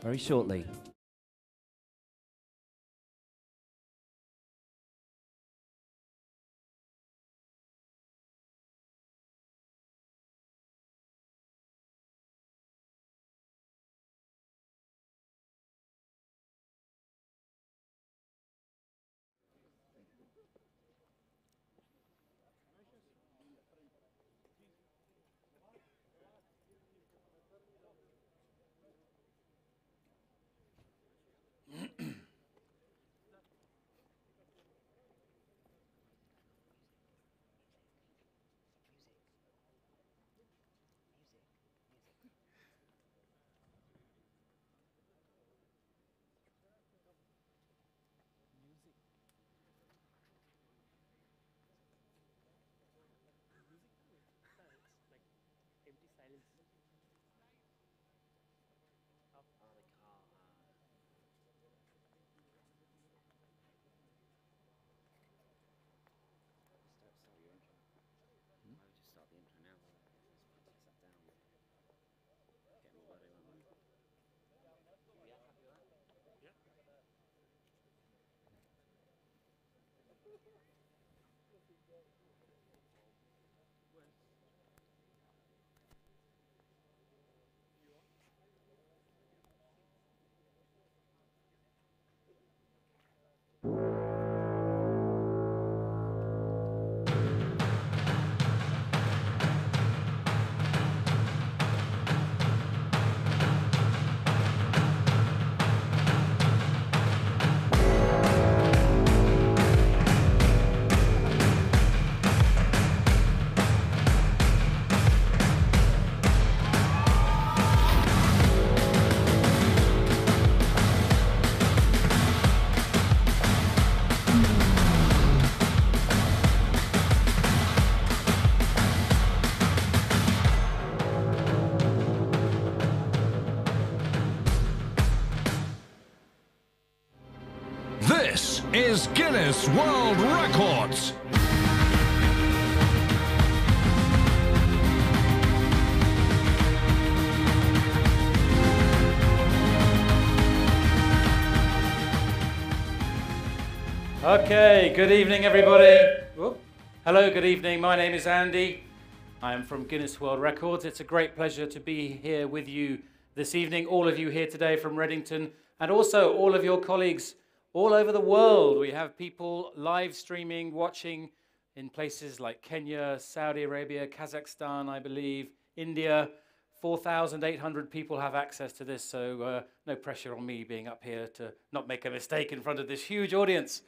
very shortly. This is Guinness World Records. Okay, good evening everybody. Whoop. Hello, good evening. My name is Andy. I am from Guinness World Records. It's a great pleasure to be here with you this evening, all of you here today from Redington, and also all of your colleagues all over the world. We have people live streaming, watching in places like Kenya, Saudi Arabia, Kazakhstan, I believe, India. 4,800 people have access to this, so no pressure on me being up here to not make a mistake in front of this huge audience.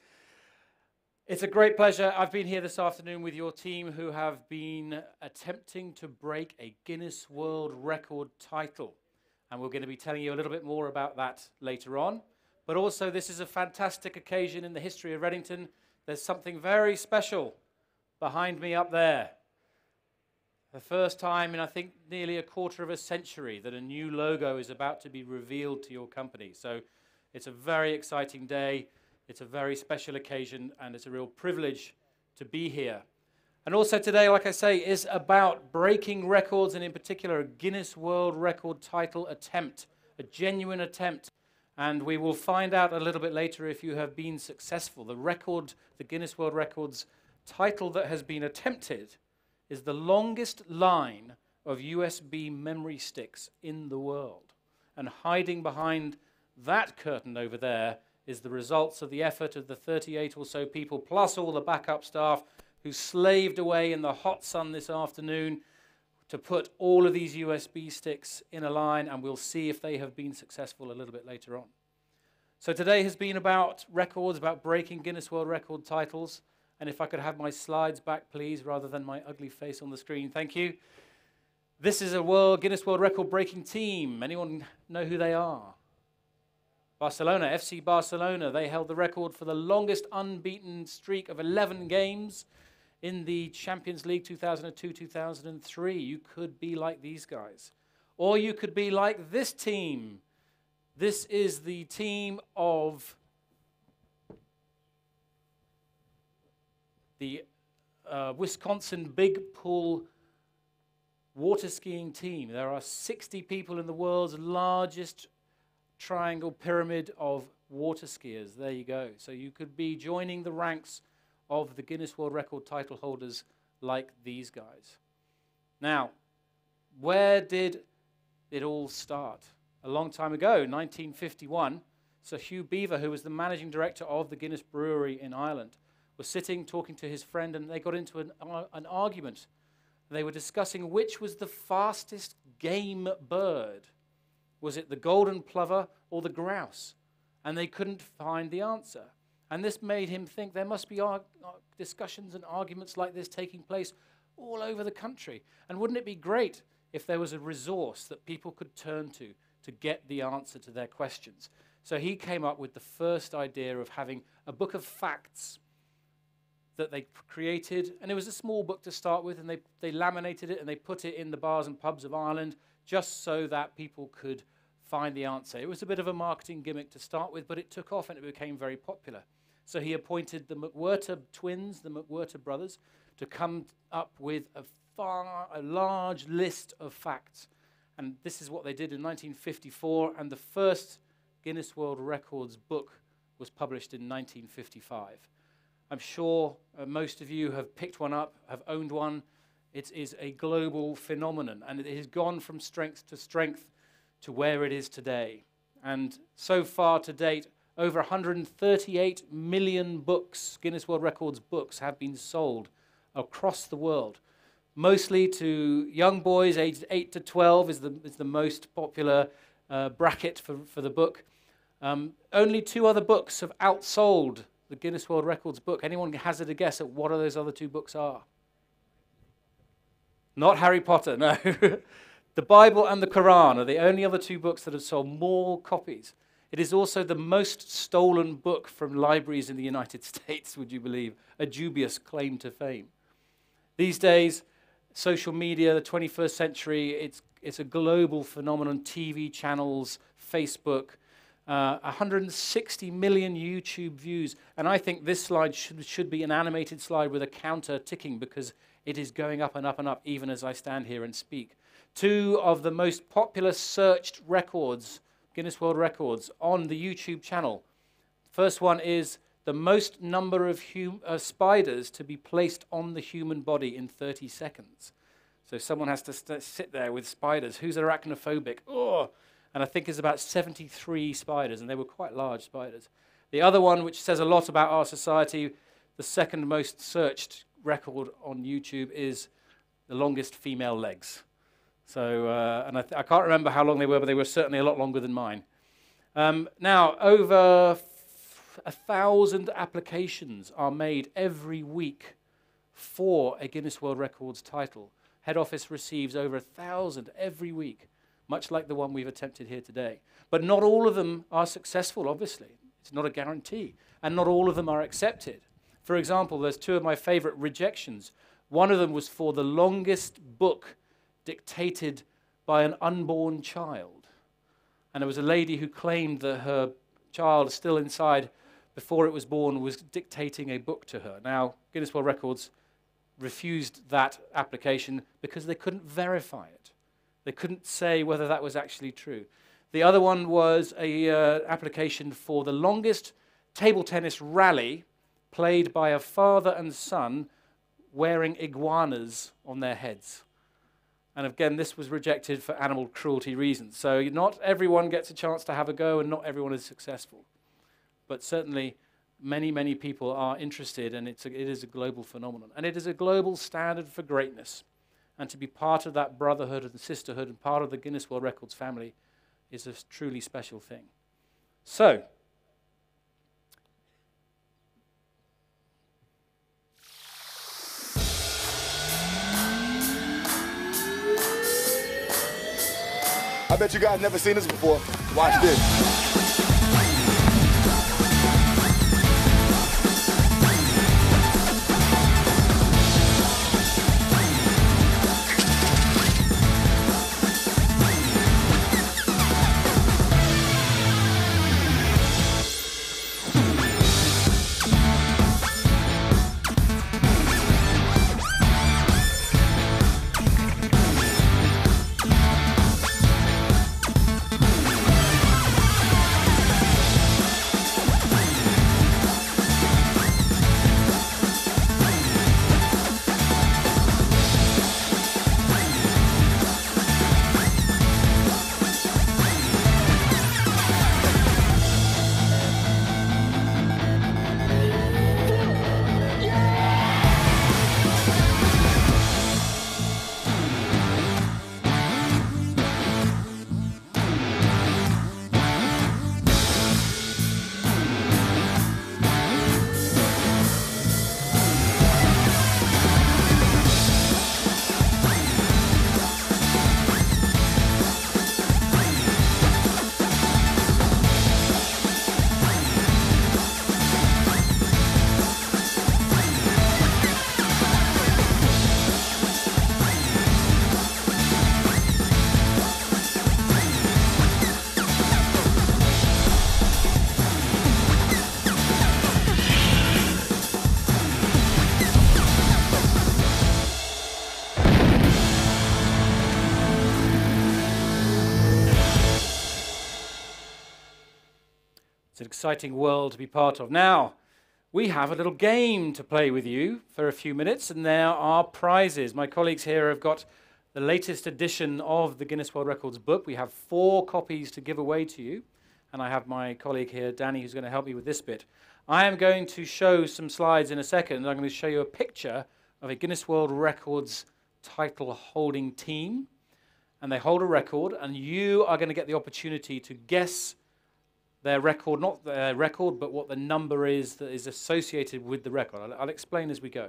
It's a great pleasure. I've been here this afternoon with your team who have been attempting to break a Guinness World Record title. And we're going to be telling you a little bit more about that later on. But also, this is a fantastic occasion in the history of Redington. There's something very special behind me up there. The first time in, I think, nearly a quarter of a century that a new logo is about to be revealed to your company. So it's a very exciting day. It's a very special occasion, and it's a real privilege to be here. And also today, like I say, is about breaking records, and in particular, a Guinness World Record title attempt, a genuine attempt. And we will find out a little bit later if you have been successful. The record, the Guinness World Records title that has been attempted is the longest line of USB memory sticks in the world. And hiding behind that curtain over there is the results of the effort of the 38 or so people, plus all the backup staff who slaved away in the hot sun this afternoon to put all of these USB sticks in a line, and we'll see if they have been successful a little bit later on. So today has been about records, about breaking Guinness World Record titles. And if I could have my slides back, please, rather than my ugly face on the screen. Thank you. This is a Guinness World Record breaking team. Anyone know who they are? Barcelona, FC Barcelona. They held the record for the longest unbeaten streak of 11 games in the Champions League 2002-2003. You could be like these guys. Or you could be like this team. This is the team of the Wisconsin Big Pool water skiing team. There are 60 people in the world's largest triangle pyramid of water skiers. There you go. So you could be joining the ranks of the Guinness World Record title holders like these guys. Now, where did it all start? A long time ago, 1951, Sir Hugh Beaver, who was the managing director of the Guinness Brewery in Ireland, was sitting talking to his friend, and they got into an argument. They were discussing which was the fastest game bird. Was it the golden plover or the grouse? And they couldn't find the answer. And this made him think there must be discussions and arguments like this taking place all over the country. And wouldn't it be great if there was a resource that people could turn to get the answer to their questions? So he came up with the first idea of having a book of facts that they created, and it was a small book to start with, and they laminated it and they put it in the bars and pubs of Ireland just so that people could find the answer. It was a bit of a marketing gimmick to start with, but it took off and it became very popular. So he appointed the McWhirter twins, the McWhirter brothers, to come up with a large list of facts. And this is what they did in 1954, and the first Guinness World Records book was published in 1955. I'm sure most of you have picked one up, have owned one. It is a global phenomenon, and it has gone from strength to where it is today. And so far to date, over 138 million books, Guinness World Records books, have been sold across the world. Mostly to young boys aged 8 to 12 is the most popular bracket for the book. Only 2 other books have outsold the Guinness World Records book. Anyone hazard a guess at what those other 2 books are? Not Harry Potter, no. The Bible and the Quran are the only other 2 books that have sold more copies. It is also the most stolen book from libraries in the United States, would you believe? A dubious claim to fame. These days, social media, the 21st century, it's a global phenomenon. TV channels, Facebook, 160 million YouTube views. And I think this slide should be an animated slide with a counter ticking, because it is going up and up and up even as I stand here and speak. 2 of the most popular searched records, Guinness World Records, on the YouTube channel. First one is the most number of spiders to be placed on the human body in 30 seconds. So someone has to sit there with spiders. Who's arachnophobic? Oh! And I think it's about 73 spiders, and they were quite large spiders. The other one, which says a lot about our society, the second most searched record on YouTube, is the longest female legs. So, and I can't remember how long they were, but they were certainly a lot longer than mine. Now, over 1,000 applications are made every week for a Guinness World Records title. Head office receives over 1,000 every week, much like the one we've attempted here today. But not all of them are successful, obviously. It's not a guarantee. And not all of them are accepted. For example, there's 2 of my favorite rejections. One of them was for the longest book dictated by an unborn child. And there was a lady who claimed that her child, still inside before it was born, was dictating a book to her. Now, Guinness World Records refused that application because they couldn't verify it. They couldn't say whether that was actually true. The other one was an application for the longest table tennis rally played by a father and son wearing iguanas on their heads. And again, this was rejected for animal cruelty reasons. So not everyone gets a chance to have a go, and not everyone is successful. But certainly, many, many people are interested, and it is a global phenomenon. And it is a global standard for greatness. And to be part of that brotherhood and sisterhood and part of the Guinness World Records family is a truly special thing. So, I bet you guys never seen this before. Watch this. an exciting world to be part of. Now, we have a little game to play with you for a few minutes, and there are prizes. My colleagues here have got the latest edition of the Guinness World Records book. We have 4 copies to give away to you, and I have my colleague here, Danny, who's going to help me with this bit. I am going to show some slides in a second, and I'm going to show you a picture of a Guinness World Records title-holding team, and they hold a record, and you are going to get the opportunity to guess their record, not their record, but what the number is that is associated with the record. I'll explain as we go.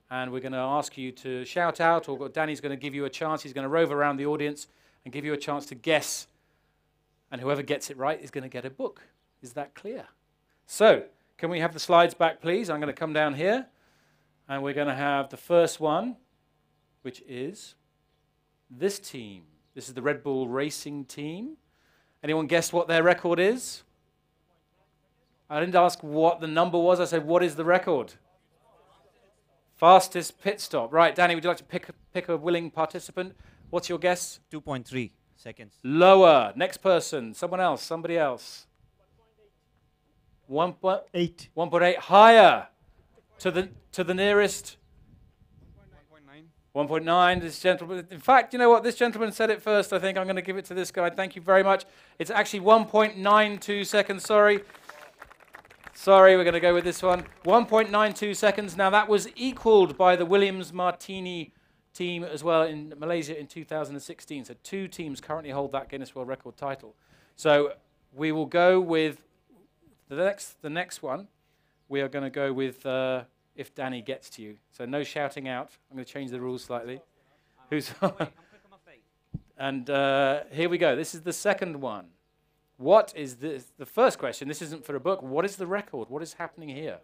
And we're going to ask you to shout out, or Danny's going to give you a chance. He's going to rove around the audience and give you a chance to guess. And whoever gets it right is going to get a book. Is that clear? So, can we have the slides back, please? I'm going to come down here. And we're going to have the first one, which is this team. This is the Red Bull Racing team. Anyone guess what their record is? I didn't ask what the number was. I said, what is the record? Fastest pit stop. Right, Danny, would you like to pick a willing participant? What's your guess? 2.3 seconds. Lower. Next person. Someone else. Somebody else. 8. 1.8. Higher. To the nearest. 1.9. This gentleman. In fact, you know what? This gentleman said it first. I think I'm going to give it to this guy. Thank you very much. It's actually 1.92 seconds. Sorry, we're going to go with this one. 1.92 seconds. Now, that was equaled by the Williams-Martini team as well in Malaysia in 2016. So 2 teams currently hold that Guinness World Record title. So we will go with the next one. We are going to go with if Danny gets to you. So no shouting out. I'm going to change the rules slightly. Who's And here we go. This is the second one. What is this? The first question, this isn't for a book. What is the record? What is happening here?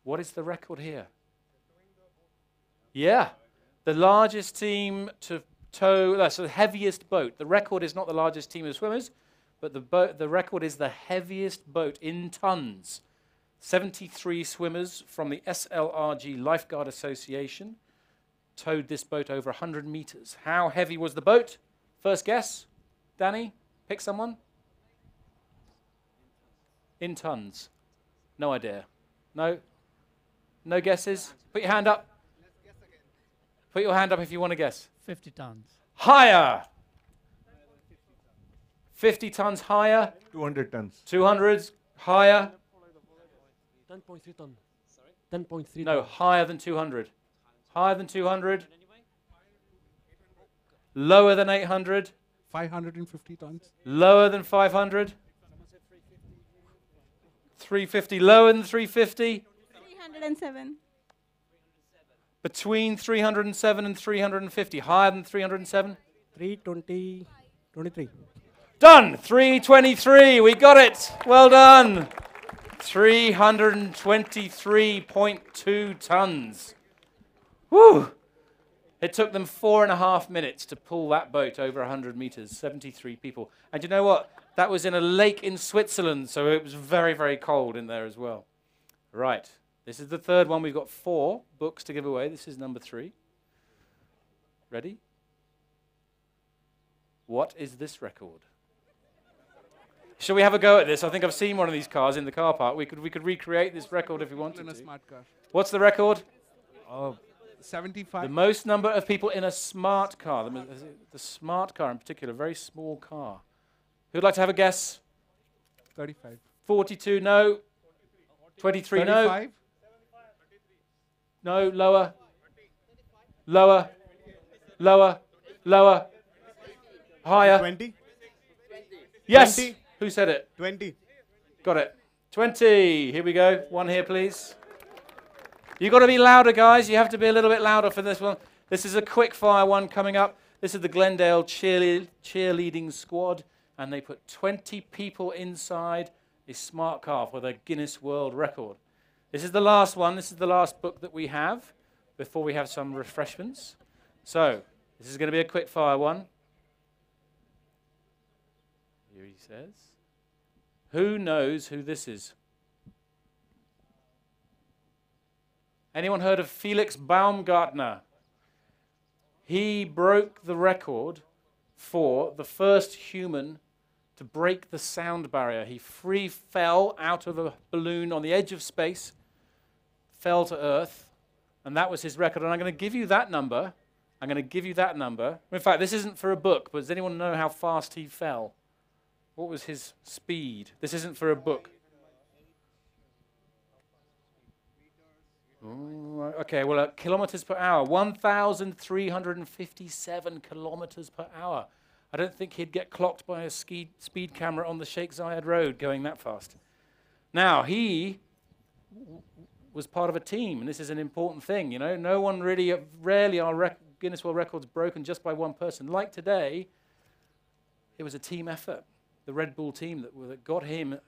What is the record here? Yeah. The largest team to tow, that's the heaviest boat. The record is not the largest team of swimmers, but the record is the heaviest boat in tons. 73 swimmers from the SLRG Lifeguard Association towed this boat over 100 meters. How heavy was the boat? First guess? Danny, pick someone. In tons. No idea. No? No guesses? Put your hand up. Put your hand up if you want to guess. 50 tons. Higher. 50 tons higher. 200 tons. 200 higher. 10.3 tons. Sorry? 10.3 No, tons. higher than 200. Higher than 200. Lower than 800. 550 tons. Lower than 500. 350. Lower than 350. 307. Between 307 and 350. Higher than 307. 323. Done. 323. We got it. Well done. 323.2 tons. Woo! It took them 4.5 minutes to pull that boat over 100 meters, 73 people. And you know what? That was in a lake in Switzerland, so it was very, very cold in there as well. Right. This is the third one. We've got 4 books to give away. This is number 3. Ready? What is this record? Shall we have a go at this? I think I've seen one of these cars in the car park. We could recreate this record if we wanted In a to. smart car. What's the record? 75. The most number of people in a smart car. The smart car in particular, a very small car. Who'd like to have a guess? 35. 42, no. 23, no. 35. No, lower. Lower. Lower. Lower. Higher. 20. Yes. 20. Who said it? 20. Got it. 20. Here we go. One here, please. You've got to be louder, guys. You have to be a little bit louder for this one. This is a quick fire one coming up. This is the Glendale cheerleading squad, and they put 20 people inside a smart car for the Guinness World Record. This is the last one. This is the last book that we have before we have some refreshments. So this is going to be a quick fire one. Here he says, who knows who this is? Anyone heard of Felix Baumgartner? He broke the record for the first human to to break the sound barrier. He free fell out of a balloon on the edge of space, fell to Earth, and that was his record. And I'm going to give you that number. I'm going to give you that number. In fact, this isn't for a book, but does anyone know how fast he fell? What was his speed? This isn't for a book. Ooh, okay, well, kilometers per hour, 1,357 kilometers per hour. I don't think he'd get clocked by a speed camera on the Sheikh Zayed Road going that fast. Now, he was part of a team, and this is an important thing, you know. No one really, rarely are Guinness World Records broken just by one person. Like today, it was a team effort. The Red Bull team that got him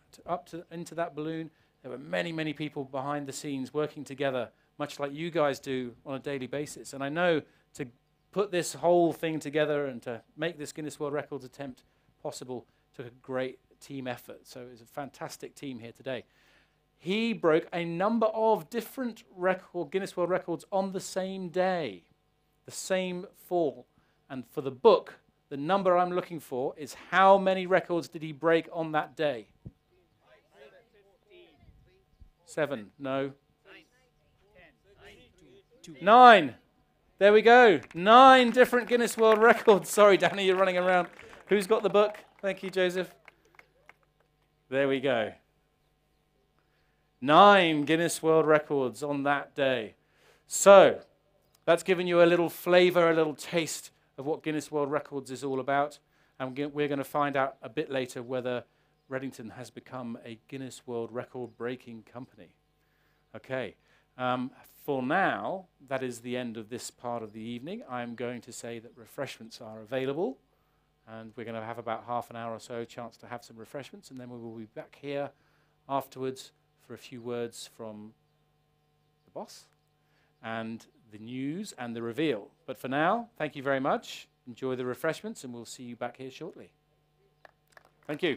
into that balloon. There were many, many people behind the scenes working together, much like you guys do on a daily basis. And I know to put this whole thing together and to make this Guinness World Records attempt possible took a great team effort. So it was a fantastic team here today. He broke a number of different Guinness World Records on the same day, the same fall. And for the book, the number I'm looking for is how many records did he break on that day? 7, no. 9. There we go. 9 different Guinness World Records. Sorry, Danny, you're running around. Who's got the book? Thank you, Joseph. There we go. 9 Guinness World Records on that day. So, that's given you a little flavor, a little taste of what Guinness World Records is all about. And we're going to find out a bit later whether Redington has become a Guinness World Record-breaking company. Okay. For now, that is the end of this part of the evening. I'm going to say that refreshments are available, and we're going to have about half an hour or so chance to have some refreshments, and then we will be back here afterwards for a few words from the boss and the news and the reveal. But for now, thank you very much. Enjoy the refreshments, and we'll see you back here shortly. Thank you.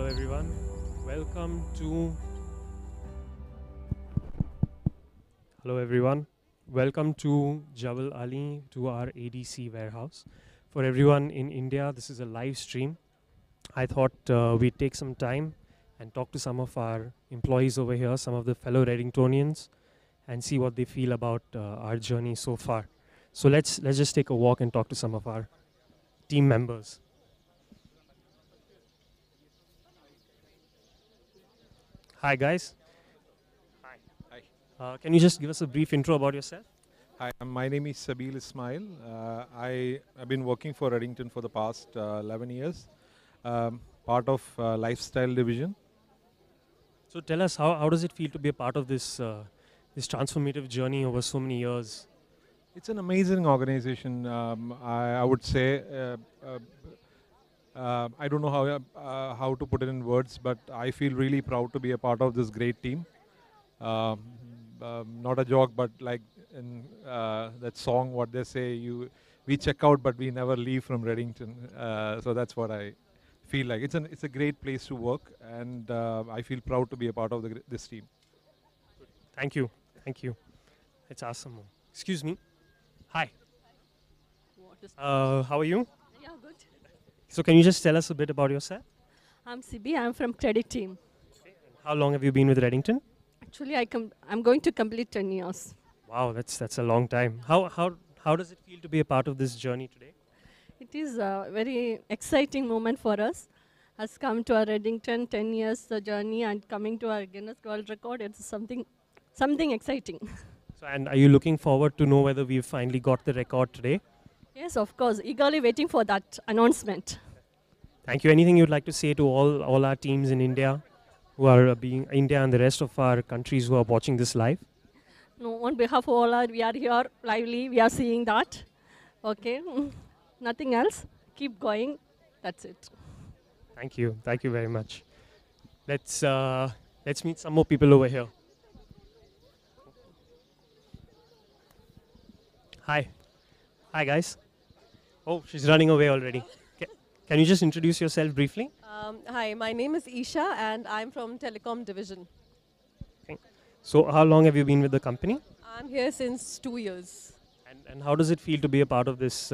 everyone. Welcome to Hello everyone. Welcome to Jabal Ali, to our ADC warehouse. For everyone in India, this is a live stream. I thought we'd take some time and talk to some of our employees over here, some of the fellow Redingtonians, and see what they feel about our journey so far. So let's just take a walk and talk to some of our team members. Hi guys. Hi. Can you just give us a brief intro about yourself? Hi, my name is Sabil Ismail. I've been working for Redington for the past 11 years, part of lifestyle division. So tell us, how does it feel to be a part of this this transformative journey over so many years? It's an amazing organization. I would say, I don't know how to put it in words, but I feel really proud to be a part of this great team. Not a joke, but like in that song, what they say, we check out, but we never leave from Redington. So that's what I feel like. It's a great place to work, and I feel proud to be a part of this team. Thank you. It's awesome. Excuse me. Hi. How are you? Yeah, good. So can you just tell us a bit about yourself? I'm CB. I'm from credit team. How long have you been with Redington? Actually, I'm going to complete 10 years. Wow, that's a long time. How does it feel to be a part of this journey today? It is a very exciting moment for us. Has come to our Redington 10 years journey and coming to our Guinness World Record. It's something exciting. So, and are you looking forward to know whether we've finally got the record today? Yes, of course. Eagerly waiting for that announcement. Thank you. Anything you'd like to say to all our teams in India, who are India and the rest of our countries who are watching this live? No, on behalf of all, we are here lively. We are seeing that. Okay. Nothing else. Keep going. That's it. Thank you. Thank you very much. Let's meet some more people over here. Hi. Hi, guys. Oh, she's running away already. Can you just introduce yourself briefly? Hi, my name is Isha and I'm from Telecom Division. Okay. So how long have you been with the company? I'm here since 2 years. And how does it feel to be a part of this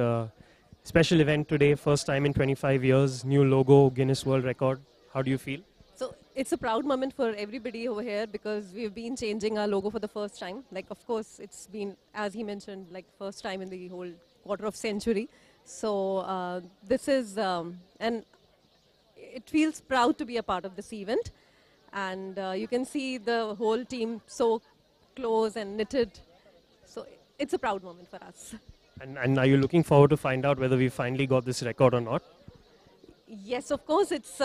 special event today? First time in 25 years, new logo, Guinness World Record. How do you feel? So it's a proud moment for everybody over here because we've been changing our logo for the first time. Like, of course, it's been, as he mentioned, like first time in the whole quarter of century. So this is, and it feels proud to be a part of this event. And you can see the whole team so close and knitted. So it's a proud moment for us. And are you looking forward to find out whether we finally got this record or not? Yes, of course, it's,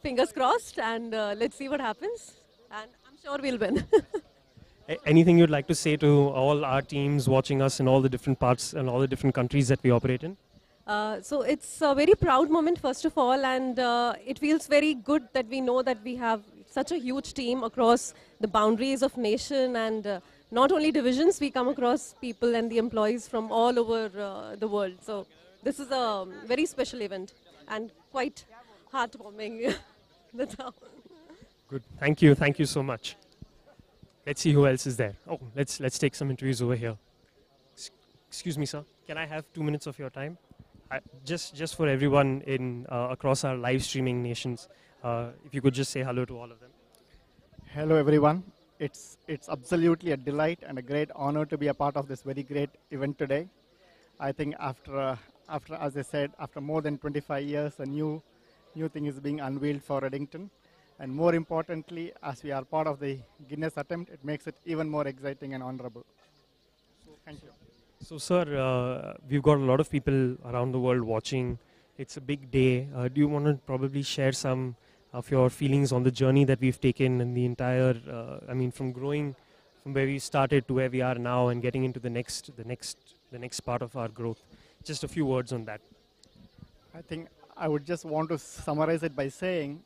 fingers crossed and let's see what happens. And I'm sure we'll win. Anything you'd like to say to all our teams watching us in all the different parts and all the different countries that we operate in? So it's a very proud moment, first of all, and it feels very good that we know that we have such a huge team across the boundaries of nation and not only divisions, we come across people and the employees from all over the world. So this is a very special event and quite heartwarming. That's how. Good. Thank you so much. Let's see who else is there. Oh, let's take some interviews over here. Excuse me, sir. Can I have 2 minutes of your time? Just for everyone in across our live streaming nations, if you could just say hello to all of them. Hello, everyone. It's absolutely a delight and a great honor to be a part of this very great event today. I think after as I said, after more than 25 years, a new thing is being unveiled for Redington. And more importantly, as we are part of the Guinness attempt, it makes it even more exciting and honorable. So, thank you. So, sir, we've got a lot of people around the world watching. It's a big day. Do you want to probably share some of your feelings on the journey that we've taken and the entire, from growing from where we started to where we are now and getting into the next part of our growth? Just a few words on that. I think I would just want to summarize it by saying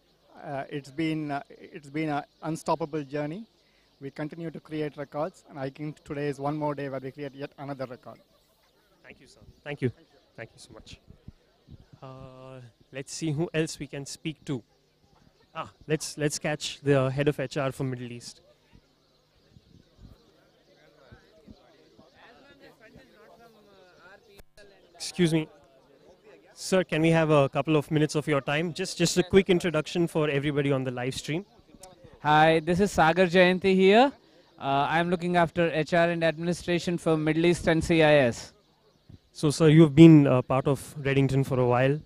it's been an unstoppable journey. We continue to create records, and I think today is one more day where we create yet another record. Thank you, sir. Thank you. Thank you so much. Let's see who else we can speak to. Let's catch the head of HR for Middle East. Excuse me. Sir, can we have a couple of minutes of your time? Just a quick introduction for everybody on the live stream. Hi, this is Sagar Jayanti here. I'm looking after HR and administration for Middle East and CIS. So, sir, you've been part of Redington for a while.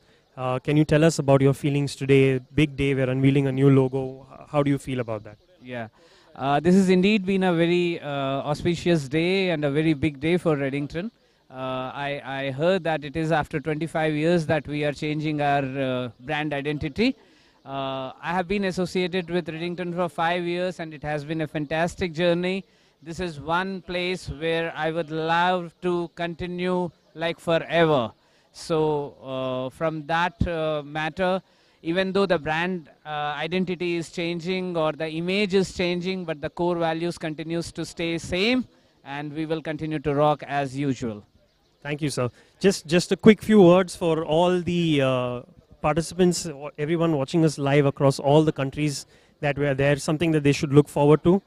Can you tell us about your feelings today? Big day, we're unveiling a new logo. How do you feel about that? Yeah, this has indeed been a very auspicious day and a very big day for Redington. I heard that it is after 25 years that we are changing our brand identity. I have been associated with Redington for 5 years and it has been a fantastic journey. This is one place where I would love to continue like forever. So from that matter, even though the brand identity is changing or the image is changing, but the core values continues to stay same and we will continue to rock as usual. Thank you, sir. Just a quick few words for all the participants, everyone watching us live across all the countries that were there, something that they should look forward to.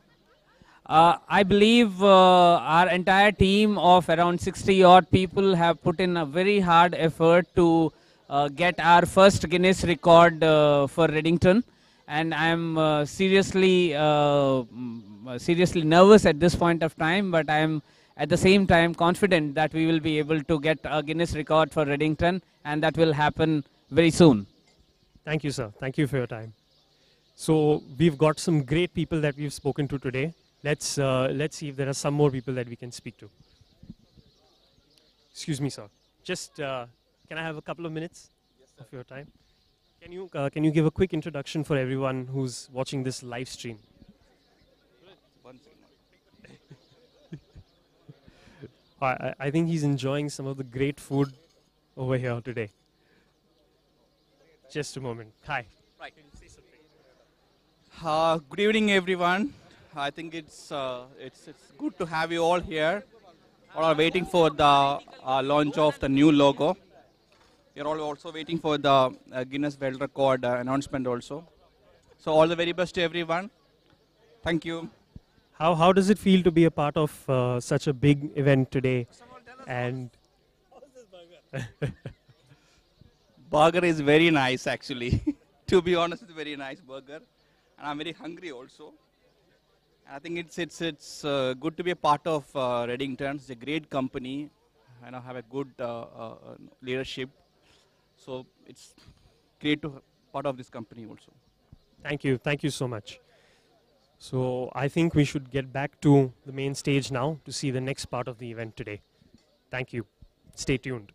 I believe our entire team of around 60 odd people have put in a very hard effort to get our first Guinness record for Redington, and I'm seriously nervous at this point of time, but I'm at the same time confident that we will be able to get a Guinness record for Redington, and that will happen very soon. Thank you, sir. Thank you for your time. So we've got some great people that we've spoken to today. Let's see if there are some more people that we can speak to. Excuse me, sir. Just can I have a couple of minutes of your time? Can you give a quick introduction for everyone who's watching this live stream? I think he's enjoying some of the great food over here today. Just a moment. Hi. Right. Can you say something? Good evening, everyone. I think it's good to have you all here. We are waiting for the launch of the new logo. We are all also waiting for the Guinness World Record announcement also. So all the very best to everyone. Thank you. How does it feel to be a part of such a big event today? And burger is very nice, actually. To be honest, it's a very nice burger, and I'm very hungry also. And I think it's good to be a part of Redington. It's a great company, and I have a good leadership. So it's great to be part of this company also. Thank you so much. So I think we should get back to the main stage now to see the next part of the event today. Thank you. Stay tuned.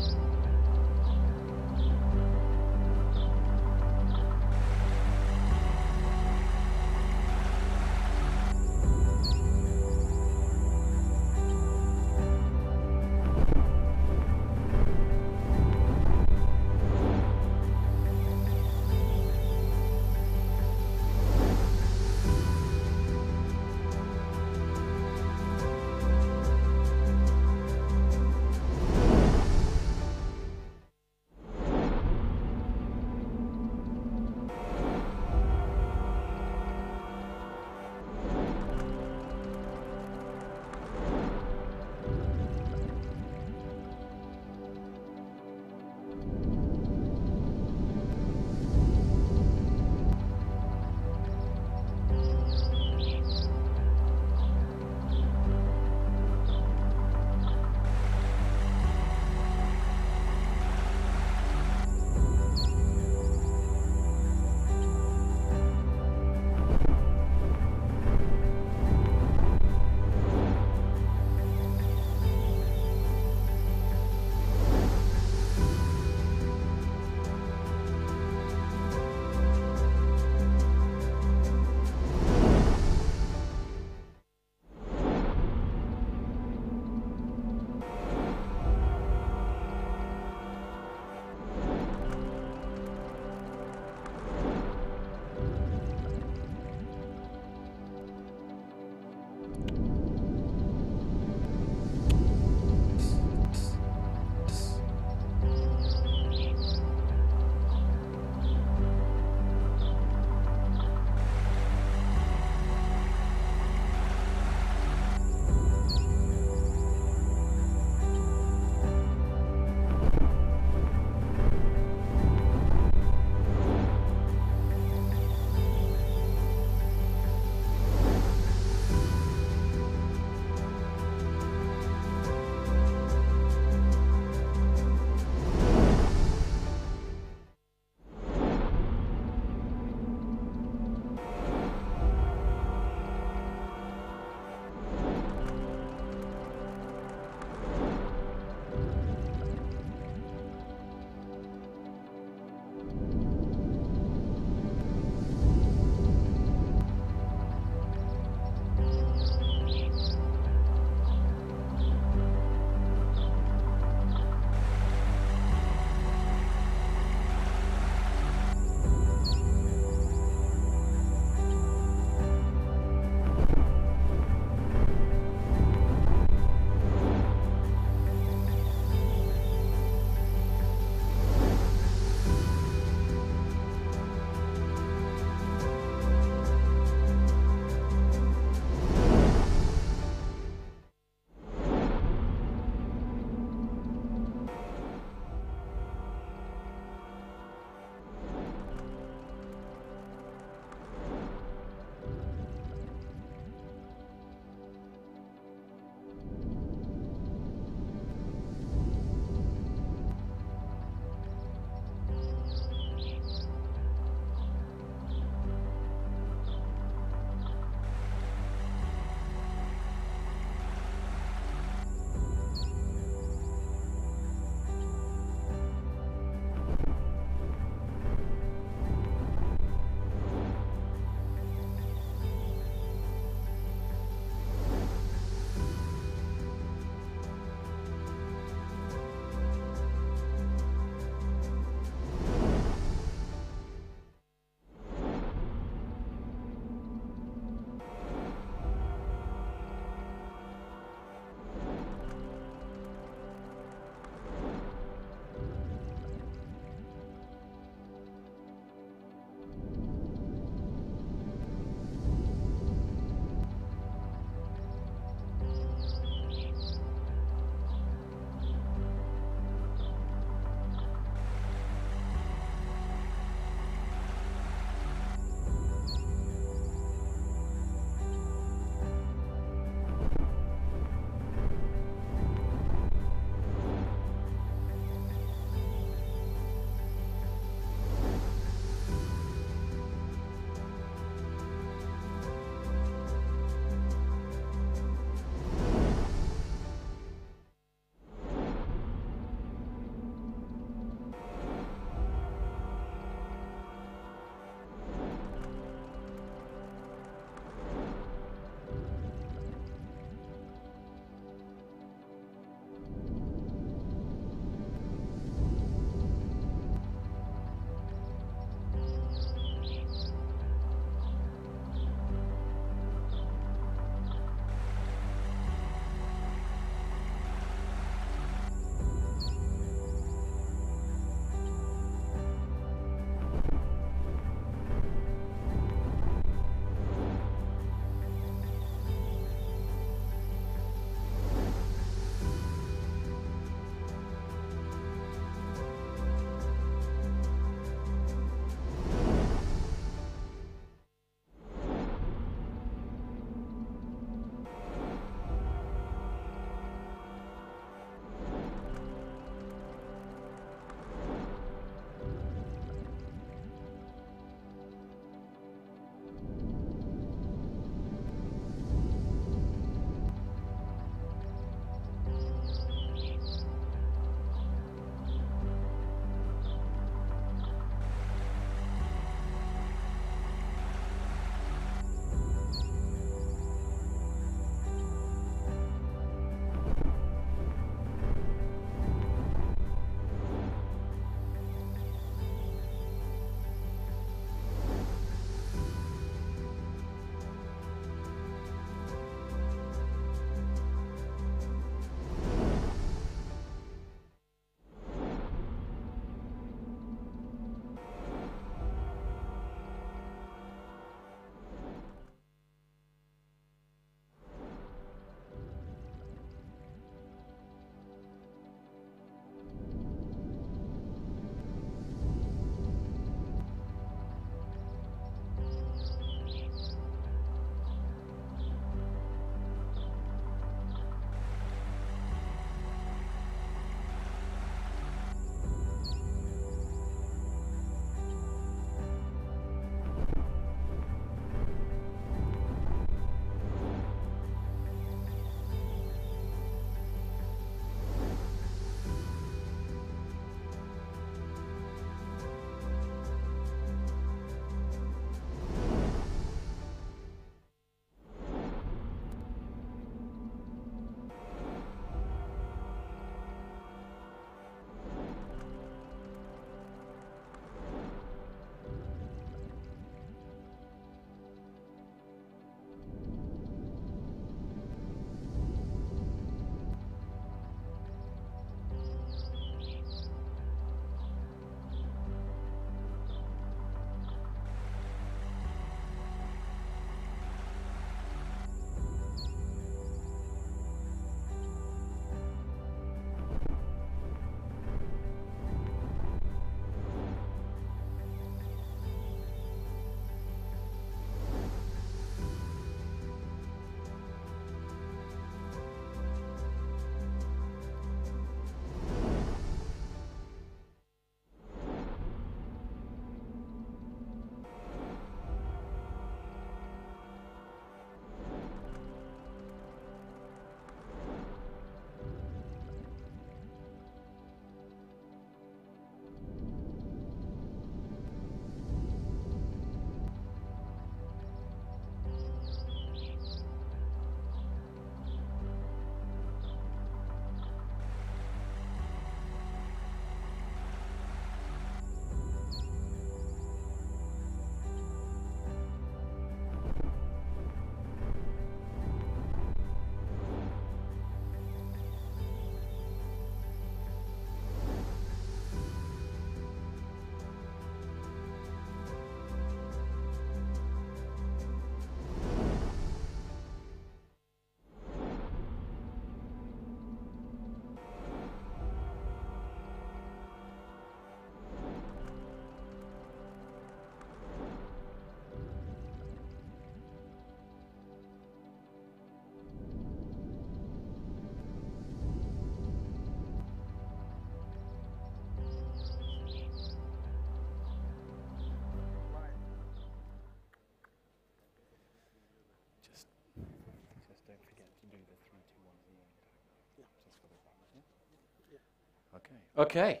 Okay.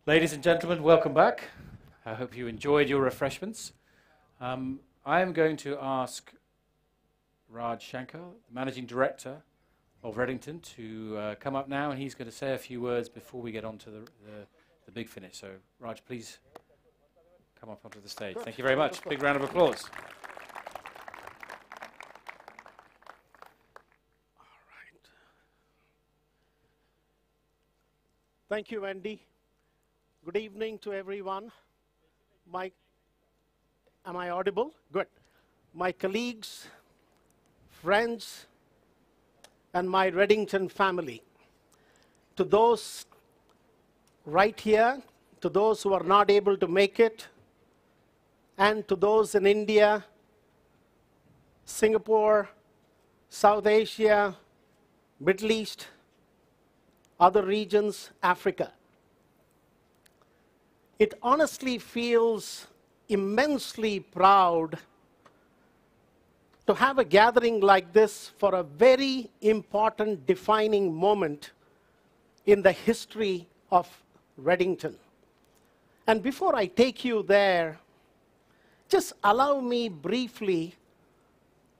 Ladies and gentlemen, welcome back. I hope you enjoyed your refreshments. I am going to ask Raj Shankar, the Managing Director of Redington, to come up now, and he's going to say a few words before we get on to the big finish. So, Raj, please come up onto the stage. Good. Thank you very much. Big round of applause. All right. Thank you, Andy. Good evening to everyone. Am I audible? Good. My colleagues, friends, and my Redington family. To those right here, to those who are not able to make it, and to those in India, Singapore, South Asia, Middle East, other regions, Africa. It honestly feels immensely proud to have a gathering like this for a very important defining moment in the history of Redington. And before I take you there, just allow me briefly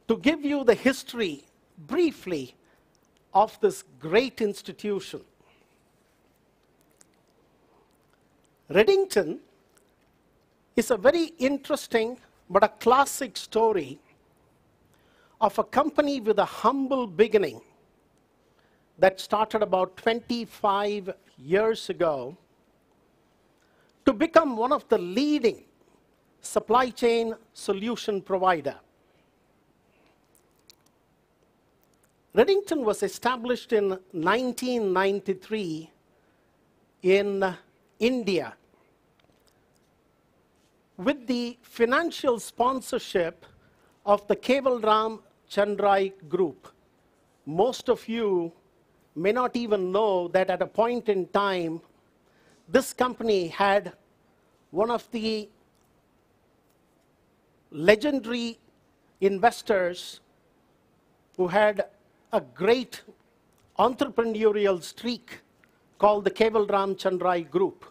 to give you the history, briefly, of this great institution. Redington is a very interesting but a classic story of a company with a humble beginning that started about 25 years ago to become one of the leading supply chain solution provider. Redington was established in 1993 in India with the financial sponsorship of the Kevalram Chandrai Group. Most of you may not even know that at a point in time, this company had one of the legendary investors who had a great entrepreneurial streak called the Kevalram Chandrai Group.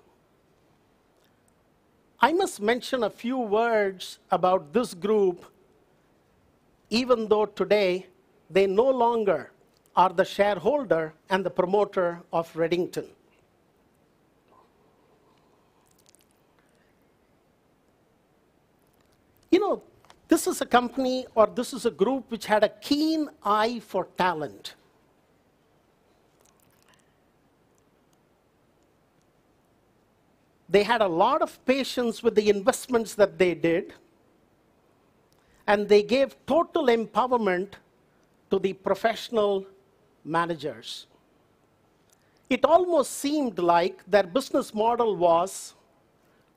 I must mention a few words about this group, even though today they no longer are the shareholder and the promoter of Redington. You know, this is a company or this is a group which had a keen eye for talent. They had a lot of patience with the investments that they did, and they gave total empowerment to the professional managers. It almost seemed like their business model was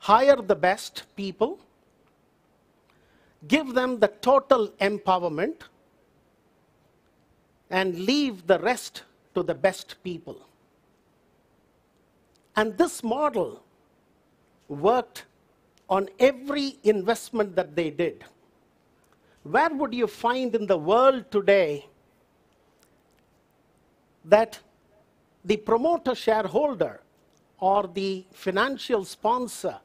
hire the best people, give them the total empowerment, and leave the rest to the best people. And this model worked on every investment that they did. Where would you find in the world today that the promoter shareholder or the financial sponsor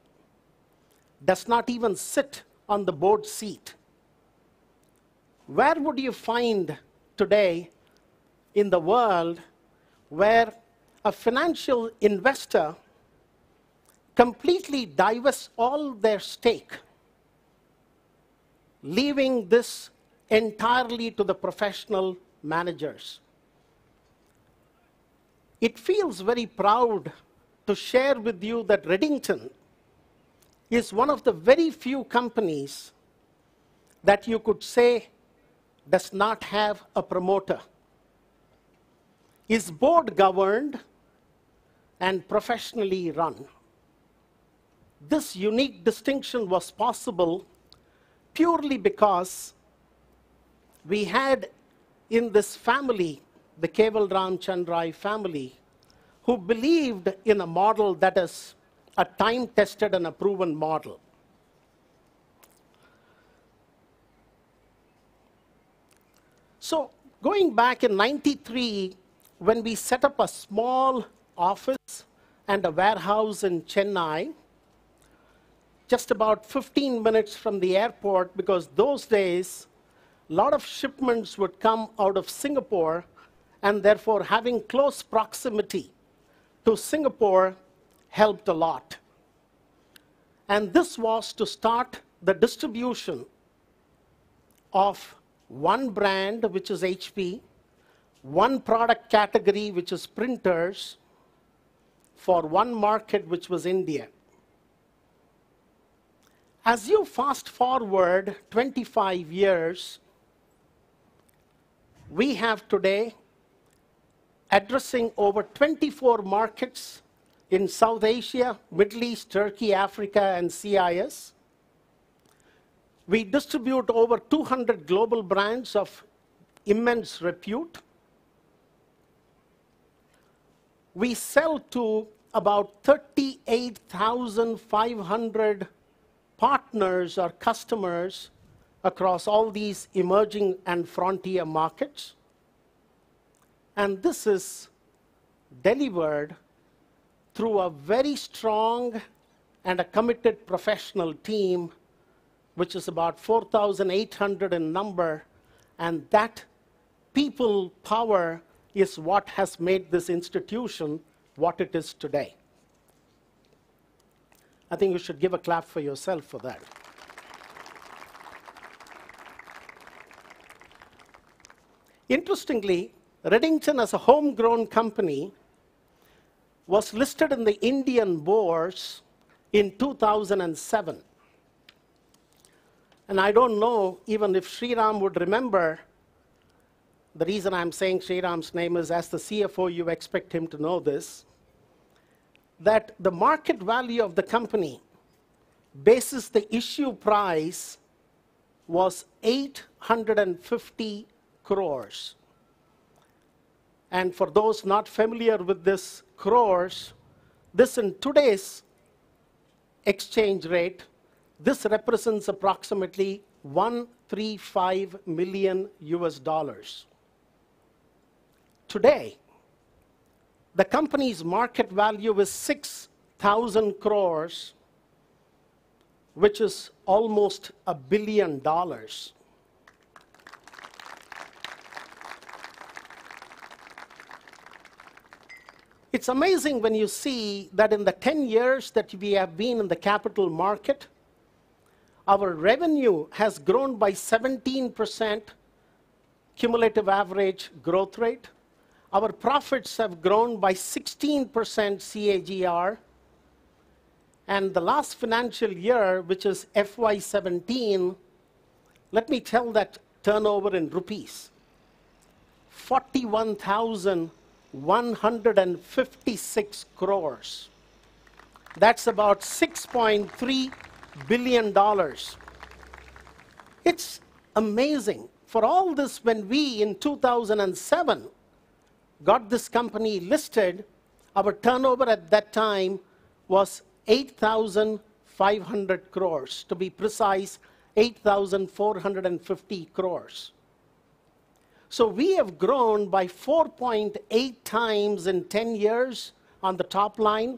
does not even sit on the board seat? Where would you find today in the world where a financial investor completely divests all their stake, leaving this entirely to the professional managers? It feels very proud to share with you that Redington is one of the very few companies that you could say does not have a promoter, is board governed and professionally run. This unique distinction was possible purely because we had in this family, the Kevalram Chandrai family, who believed in a model that is a time-tested and a proven model. So going back in '93, when we set up a small office and a warehouse in Chennai, just about 15 minutes from the airport, because those days, a lot of shipments would come out of Singapore, and therefore having close proximity to Singapore helped a lot. And this was to start the distribution of one brand, which is HP, one product category, which is printers, for one market, which was India. As you fast forward 25 years, we have today addressing over 24 markets in South Asia, Middle East, Turkey, Africa, and CIS. We distribute over 200 global brands of immense repute. We sell to about 38,500 partners or customers across all these emerging and frontier markets. And this is delivered through a very strong and a committed professional team, which is about 4,800 in number. And that people power is what has made this institution what it is today. I think you should give a clap for yourself for that. Interestingly, Redington, as a homegrown company, was listed in the Indian bourse in 2007. And I don't know even if Sriram would remember. The reason I'm saying Sriram's name is, as the CFO, you expect him to know this, that the market value of the company, basis the issue price, was 850 crores. And for those not familiar with this crores, this in today's exchange rate, this represents approximately 135 million US dollars. Today, the company's market value is 6,000 crores, which is almost $1 billion. It's amazing when you see that in the 10 years that we have been in the capital market, our revenue has grown by 17% cumulative average growth rate. Our profits have grown by 16% CAGR. And the last financial year, which is FY17, let me tell that turnover in rupees. 41,156 crores. That's about $6.3 billion. It's amazing. For all this, when we, in 2007, got this company listed, our turnover at that time was 8,500 crores. To be precise, 8,450 crores. So we have grown by 4.8 times in 10 years on the top line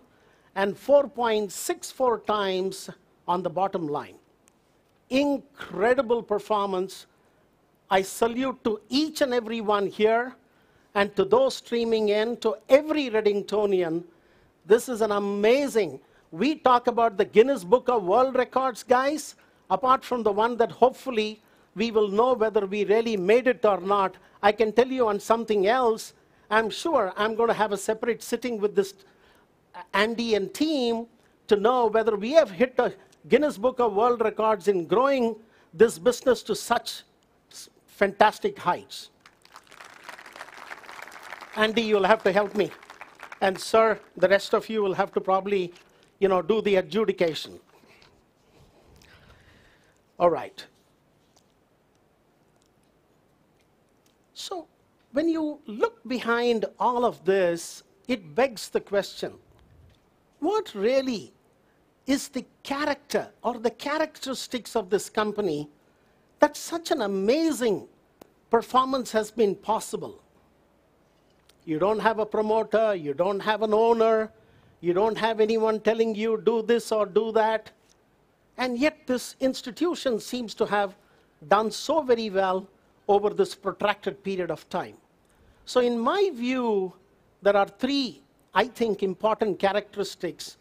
and 4.64 times on the bottom line. Incredible performance. I salute to each and every one here, and to those streaming in, to every Redingtonian. This is an amazing. We talk about the Guinness Book of World Records, guys, apart from the one that hopefully we will know whether we really made it or not. I can tell you on something else. I'm sure I'm going to have a separate sitting with this Andy and team to know whether we have hit a Guinness Book of World Records in growing this business to such fantastic heights. Andy, you'll have to help me. And sir, the rest of you will have to probably, do the adjudication. All right. So when you look behind all of this, it begs the question, what really is the character or the characteristics of this company that such an amazing performance has been possible? You don't have a promoter. You don't have an owner. You don't have anyone telling you do this or do that. And yet this institution seems to have done so very well over this protracted period of time. So in my view, there are three, I think, important characteristics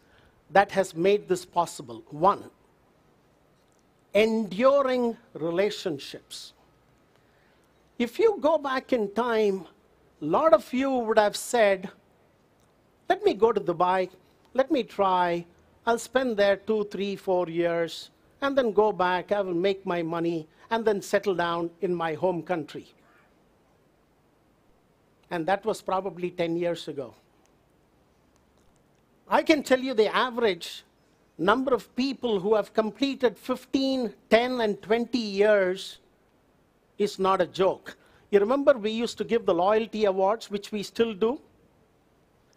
that has made this possible. One, enduring relationships. If you go back in time, a lot of you would have said, let me go to Dubai, let me try, I'll spend there 2, 3, 4 years, and then go back, I will make my money, and then settle down in my home country. And that was probably 10 years ago. I can tell you the average number of people who have completed 15, 10, and 20 years is not a joke. You remember we used to give the loyalty awards, which we still do?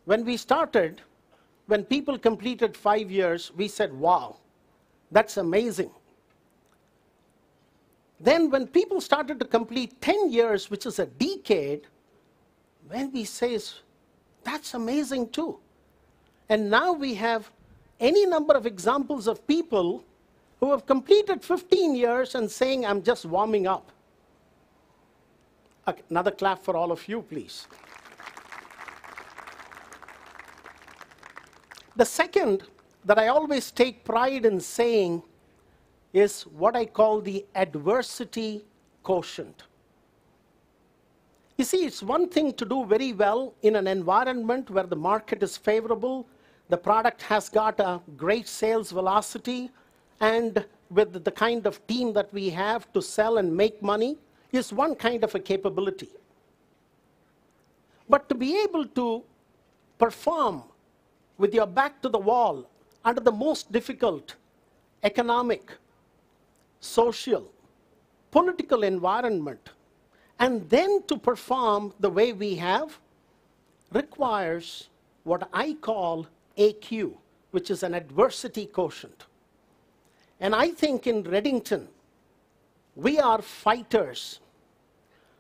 When we started, when people completed 5 years, we said, wow, that's amazing. Then when people started to complete 10 years, which is a decade, when we say, that's amazing too. And now we have any number of examples of people who have completed 15 years and saying, I'm just warming up. Okay, another clap for all of you, please. The second that I always take pride in saying is what I call the adversity quotient. You see, it's one thing to do very well in an environment where the market is favorable, the product has got a great sales velocity, and with the kind of team that we have to sell and make money is one kind of a capability. But to be able to perform with your back to the wall under the most difficult economic, social, political environment, and then to perform the way we have, requires what I call AQ, which is an adversity quotient. And I think in Redington, we are fighters.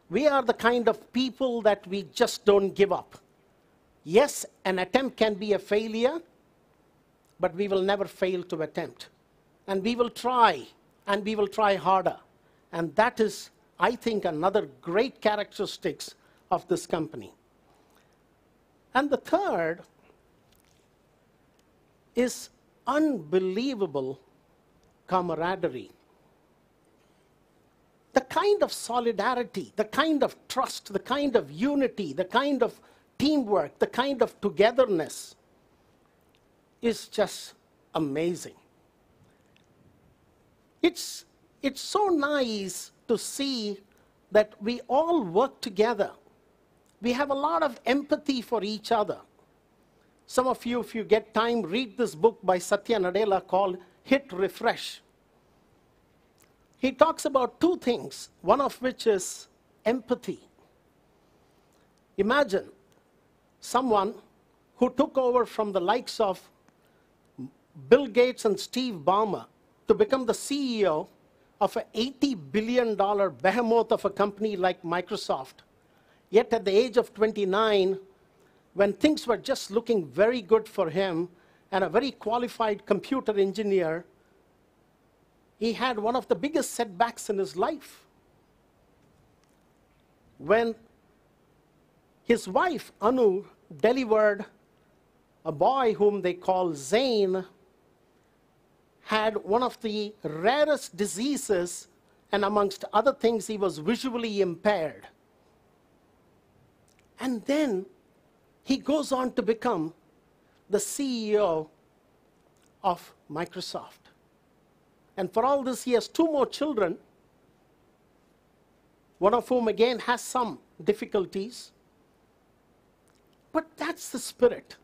We are the kind of people that we just don't give up. Yes, an attempt can be a failure, but we will never fail to attempt. And we will try, and we will try harder. And that is, I think, another great characteristics of this company. And the third is unbelievable camaraderie. The kind of solidarity, the kind of trust, the kind of unity, the kind of teamwork, the kind of togetherness is just amazing. It's so nice to see that we all work together. We have a lot of empathy for each other. Some of you, if you get time, read this book by Satya Nadella called Hit Refresh. He talks about two things, one of which is empathy. Imagine someone who took over from the likes of Bill Gates and Steve Ballmer to become the CEO of an $80 billion behemoth of a company like Microsoft. Yet at the age of 29, when things were just looking very good for him, and a very qualified computer engineer, he had one of the biggest setbacks in his life. When his wife, Anu, delivered a boy whom they call Zane, had one of the rarest diseases, and amongst other things, he was visually impaired. And then he goes on to become the CEO of Microsoft. And for all this, he has 2 more children, one of whom again has some difficulties. But that's the spirit.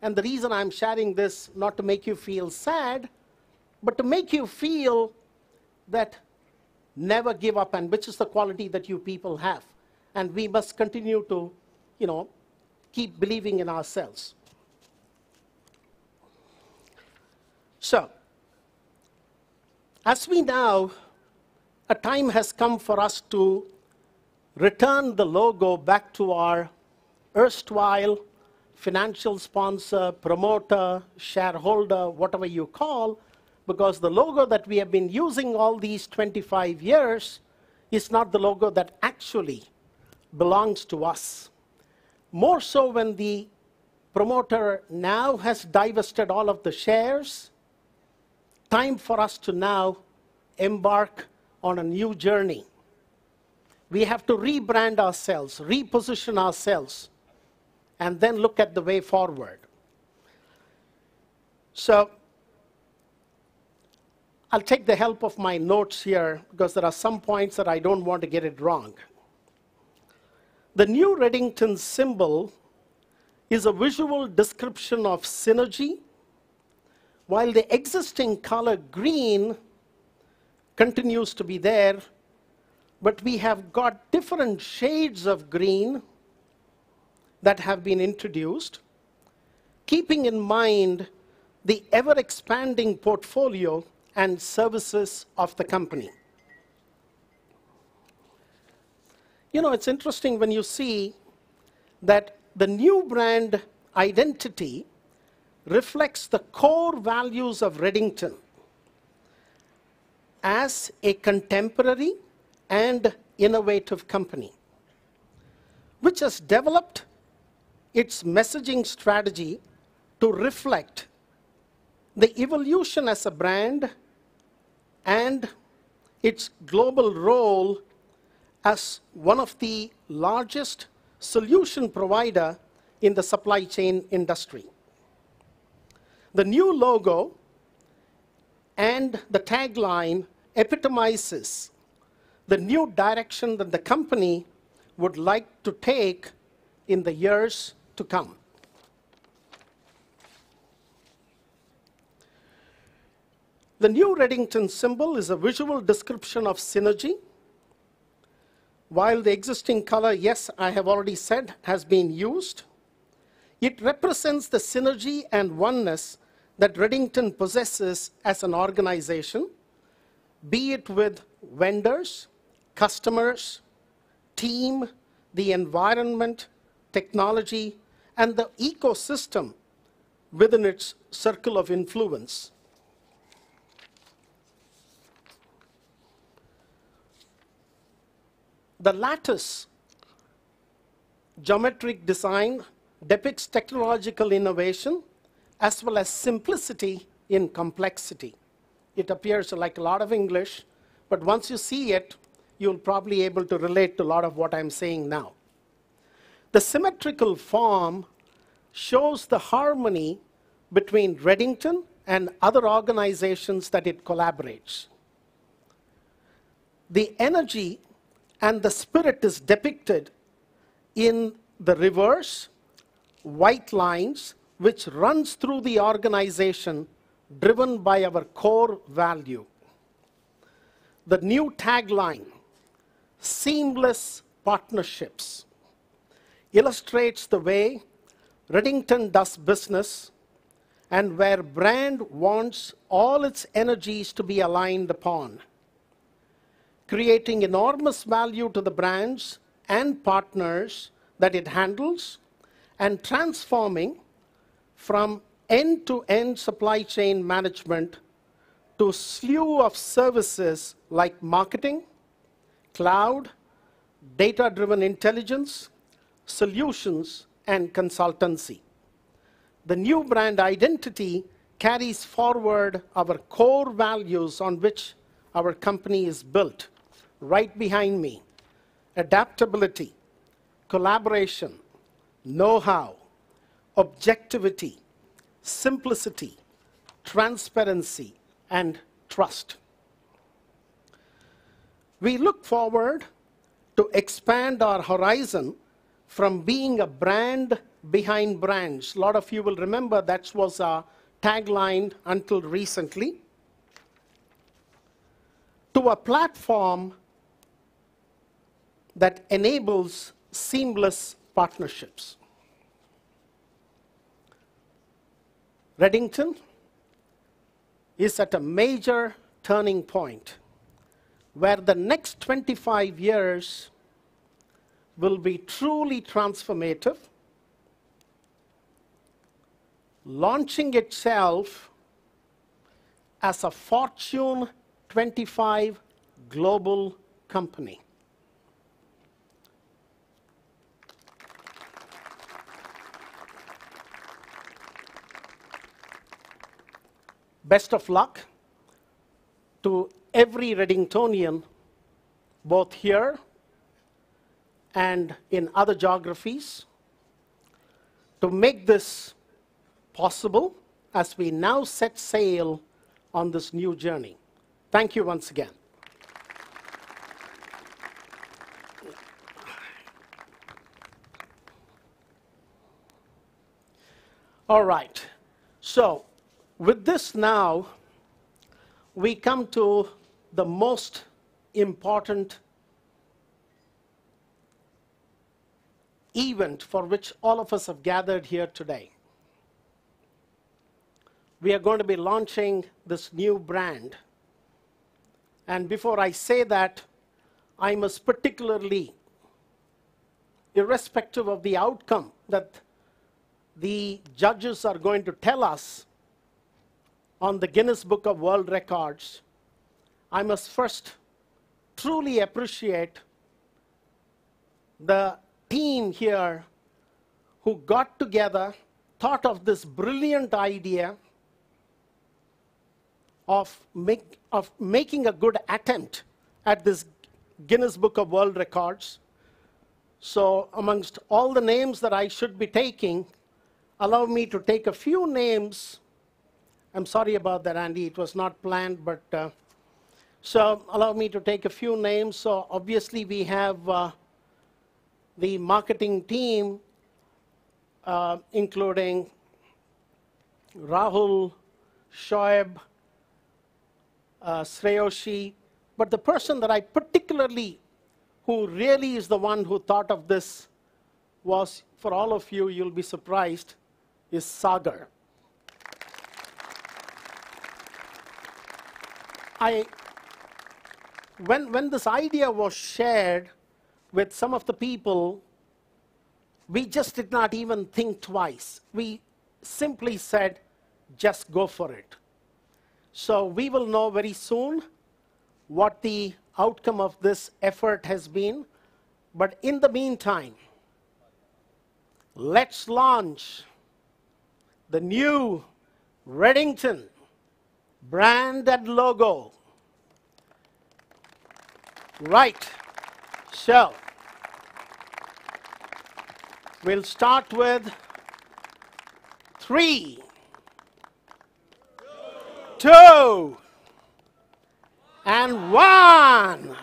And the reason I'm sharing this, not to make you feel sad, but to make you feel that never give up, and which is the quality that you people have. And we must continue to, keep believing in ourselves. So, as we now, a time has come for us to return the logo back to our erstwhile financial sponsor, promoter, shareholder, whatever you call, because the logo that we have been using all these 25 years is not the logo that actually belongs to us. More so when the promoter now has divested all of the shares, time for us to now embark on a new journey. We have to rebrand ourselves, reposition ourselves, and then look at the way forward. So I'll take the help of my notes here because there are some points that I don't want to get it wrong. The new Redington symbol is a visual description of synergy, while the existing color green continues to be there, but we have got different shades of green that have been introduced, keeping in mind the ever-expanding portfolio and services of the company. You know, it's interesting when you see that the new brand identity reflects the core values of Redington as a contemporary and innovative company, which has developed its messaging strategy to reflect the evolution as a brand and its global role as one of the largest solution provider in the supply chain industry. The new logo and the tagline epitomizes the new direction that the company would like to take in the years to come. The new Redington symbol is a visual description of synergy. While the existing color, yes, I have already said, has been used, it represents the synergy and oneness that Redington possesses as an organization, be it with vendors, customers, team, the environment, technology, and the ecosystem within its circle of influence. The lattice geometric design depicts technological innovation as well as simplicity in complexity. It appears like a lot of English, but once you see it, you'll probably be able to relate to a lot of what I'm saying now. The symmetrical form shows the harmony between Redington and other organizations that it collaborates. The energy and the spirit is depicted in the reverse white lines, which runs through the organization, driven by our core value. The new tagline, seamless partnerships, illustrates the way Redington does business and where brand wants all its energies to be aligned upon, creating enormous value to the brands and partners that it handles and transforming from end-to-end supply chain management to a slew of services like marketing, cloud, data-driven intelligence, solutions, and consultancy. The new brand identity carries forward our core values on which our company is built. Right behind me, adaptability, collaboration, know-how, objectivity, simplicity, transparency, and trust. We look forward to expand our horizon from being a brand behind brands. A lot of you will remember that was our tagline until recently, to a platform that enables seamless partnerships. Redington is at a major turning point where the next 25 years will be truly transformative launching itself as a Fortune 25 global company. Best of luck to every Redingtonian, both here and in other geographies, to make this possible as we now set sail on this new journey. Thank you once again. All right. So with this now, we come to the most important event for which all of us have gathered here today. We are going to be launching this new brand. And before I say that, I must particularly, irrespective of the outcome that the judges are going to tell us on the Guinness Book of World Records, I must first truly appreciate the team here who got together, thought of this brilliant idea of making a good attempt at this Guinness Book of World Records. So amongst all the names that I should be taking, allow me to take a few names. I'm sorry about that, Andy. It was not planned, but so allow me to take a few names. So obviously we have the marketing team, including Rahul, Shoaib, Shreyoshi. But the person that I particularly, who really is the one who thought of this, was, for all of you, you'll be surprised, is Sagar. When this idea was shared with some of the people, we just did not even think twice. We simply said, just go for it. So we will know very soon what the outcome of this effort has been. But in the meantime, let's launch the new Redington brand and logo. Right. So we'll start with 3, 2, and 1.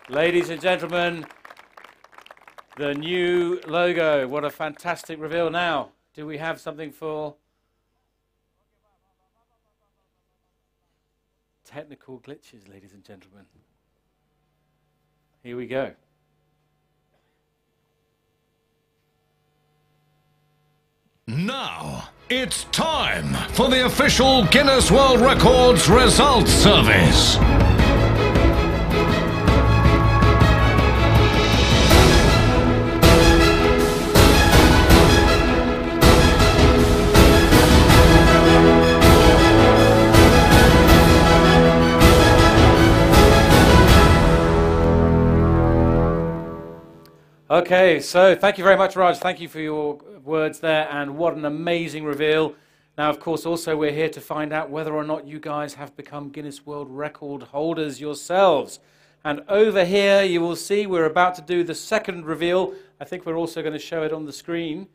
Ladies and gentlemen, the new logo. What a fantastic reveal. Now, do we have something for technical glitches, ladies and gentlemen. Here we go. Now, it's time for the official Guinness World Records results service. Okay, so thank you very much, Raj. Thank you for your words there, and what an amazing reveal. Now, of course, also we're here to find out whether or not you guys have become Guinness World Record holders yourselves. And over here, you will see we're about to do the second reveal. I think we're also going to show it on the screen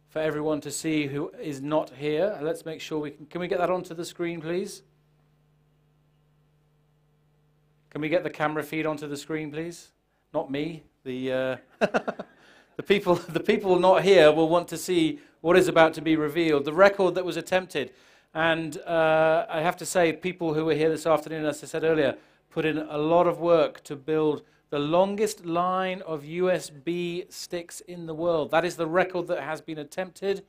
for everyone to see who is not here. Let's make sure we can we get that onto the screen, please? Can we get the camera feed onto the screen, please? Not me. The people not here will want to see what is about to be revealed. The record that was attempted, and I have to say, people who were here this afternoon, as I said earlier, put in a lot of work to build the longest line of USB sticks in the world. That is the record that has been attempted.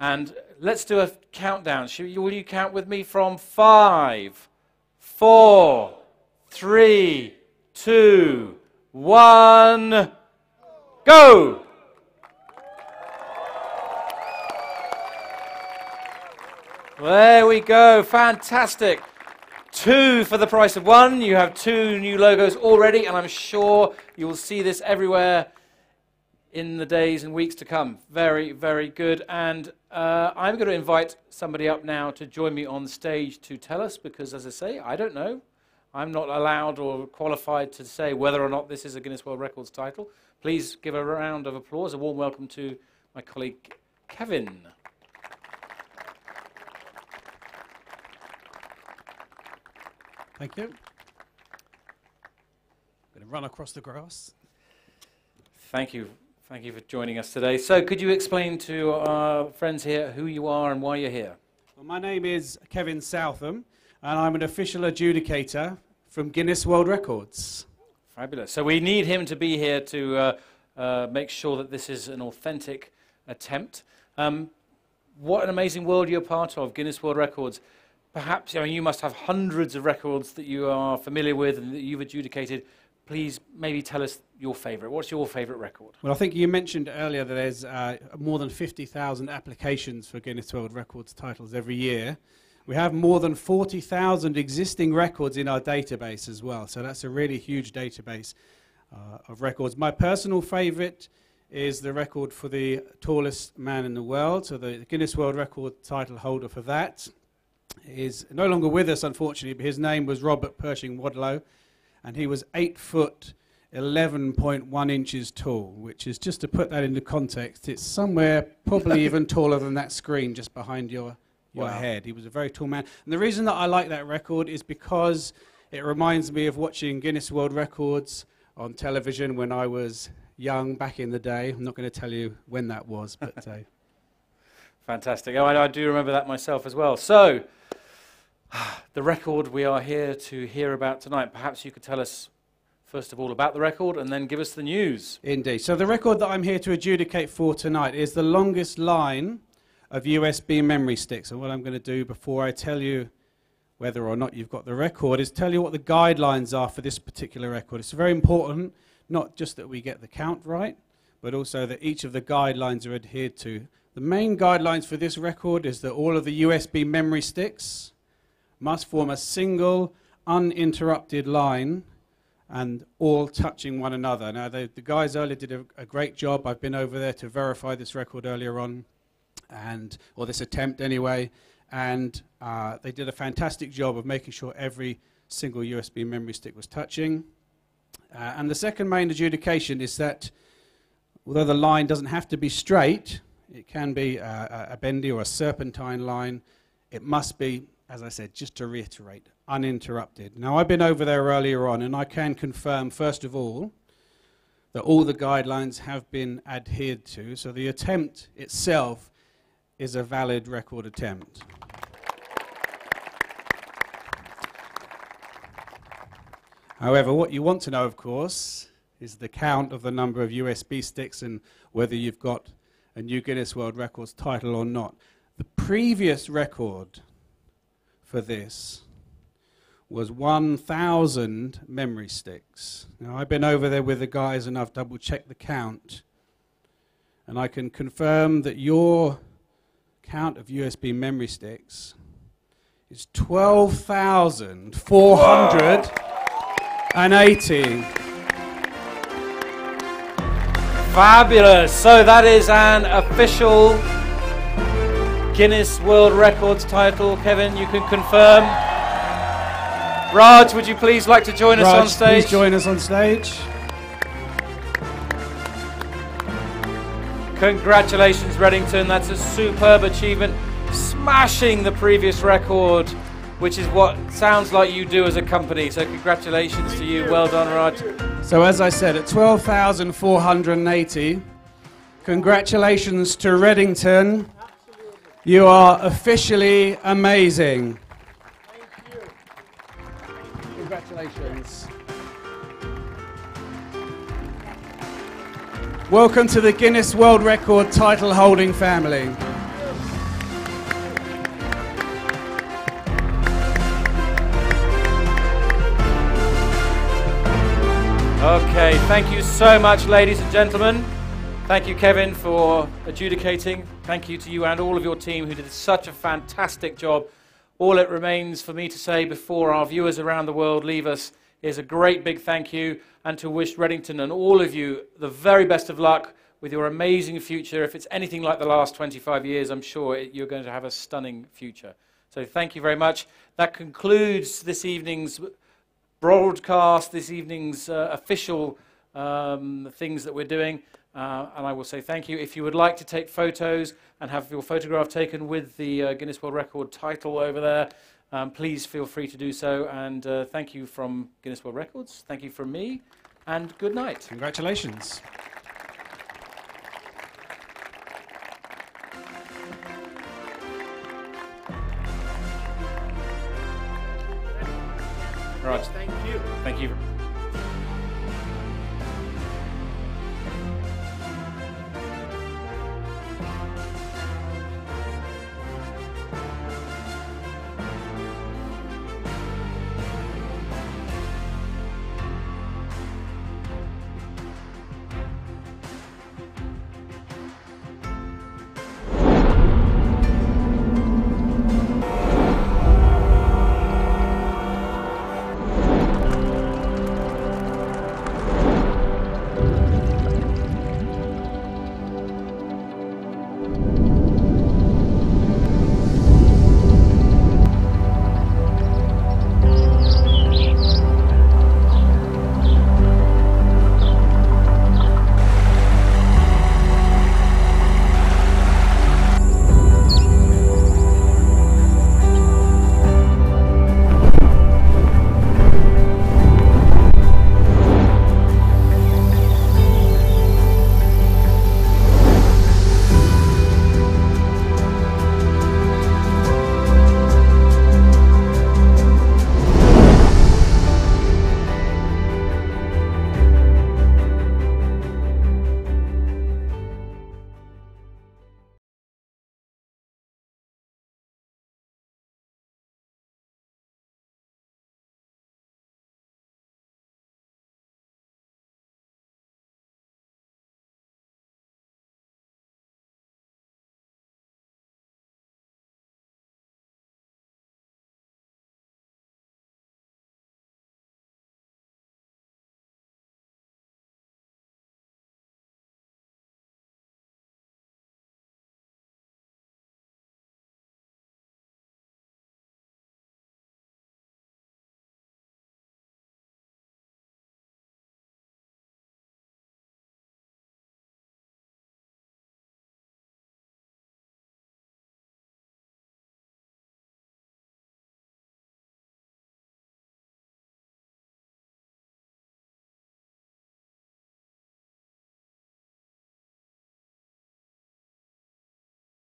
And let's do a countdown. Will you count with me from 5, 4, 3, 2, 1, go! There we go, fantastic. 2 for the price of 1. You have 2 new logos already, and I'm sure you will see this everywhere in the days and weeks to come. Very, very good. And I'm going to invite somebody up now to join me on stage to tell us, because as I say, I don't know. I'm not allowed or qualified to say whether or not this is a Guinness World Records title. Please give a round of applause, a warm welcome to my colleague Kevin. Thank you. I'm going to run across the grass. Thank you. Thank you for joining us today. So could you explain to our friends here who you are and why you're here? Well, my name is Kevin Southam, and I'm an official adjudicator from Guinness World Records. Fabulous. So we need him to be here to make sure that this is an authentic attempt. What an amazing world you're part of, Guinness World Records. Perhaps, I mean, you must have hundreds of records that you are familiar with and that you've adjudicated. Please maybe tell us your favourite. What's your favourite record? Well, I think you mentioned earlier that there's more than 50,000 applications for Guinness World Records titles every year. We have more than 40,000 existing records in our database as well, so that's a really huge database of records. My personal favourite is the record for the tallest man in the world, so the Guinness World Record title holder for that is no longer with us, unfortunately, but his name was Robert Pershing Wadlow, and he was 8 foot 11.1 inches tall, which is, just to put that into context, it's somewhere probably even taller than that screen just behind your head. He was a very tall man. And the reason that I like that record is because it reminds me of watching Guinness World Records on television when I was young, back in the day. I'm not going to tell you when that was, but... Fantastic. Oh, I do remember that myself as well. So, the record we are here to hear about tonight. Perhaps you could tell us, first of all, about the record and then give us the news. Indeed. So the record that I'm here to adjudicate for tonight is the longest line of USB memory sticks. And what I'm going to do before I tell you whether or not you've got the record is tell you what the guidelines are for this particular record. It's very important, not just that we get the count right, but also that each of the guidelines are adhered to. The main guidelines for this record is that all of the USB memory sticks must form a single, uninterrupted line and all touching one another. Now, the guys earlier did a great job. I've been over there to verify this record earlier on, or this attempt anyway, and they did a fantastic job of making sure every single USB memory stick was touching. And the second main adjudication is that although the line doesn't have to be straight, it can be a bendy or a serpentine line, it must be, as I said, just to reiterate, uninterrupted. Now, I've been over there earlier on, and I can confirm, first of all, that all the guidelines have been adhered to, so the attempt itself is a valid record attempt. However, what you want to know, of course, is the count of the number of USB sticks and whether you've got a new Guinness World Records title or not. The previous record for this was 1,000 memory sticks. Now, I've been over there with the guys and I've double-checked the count, and I can confirm that your count of USB memory sticks is 12,480. Fabulous. So that is an official Guinness World Records title. Kevin, you can confirm. Raj, would you please like to join us on stage? Please join us on stage. Congratulations, Redington. That's a superb achievement. Smashing the previous record, which is what sounds like you do as a company. So congratulations to you. Well done, Raj. So as I said, at 12,480, congratulations to Redington. You are officially amazing. Thank you. Congratulations. Welcome to the Guinness World Record title holding family. Okay, thank you so much, ladies and gentlemen. Thank you, Kevin, for adjudicating. Thank you to you and all of your team who did such a fantastic job. All it remains for me to say before our viewers around the world leave us is a great big thank you, and to wish Redington and all of you the very best of luck with your amazing future. If it's anything like the last 25 years, I'm sure you're going to have a stunning future. So thank you very much. That concludes this evening's broadcast, this evening's official things that we're doing. And I will say thank you. If you would like to take photos and have your photograph taken with the Guinness World Record title over there, please feel free to do so. And thank you from Guinness World Records. Thank you from me. And good night. Congratulations. Right. Thank you. Thank you.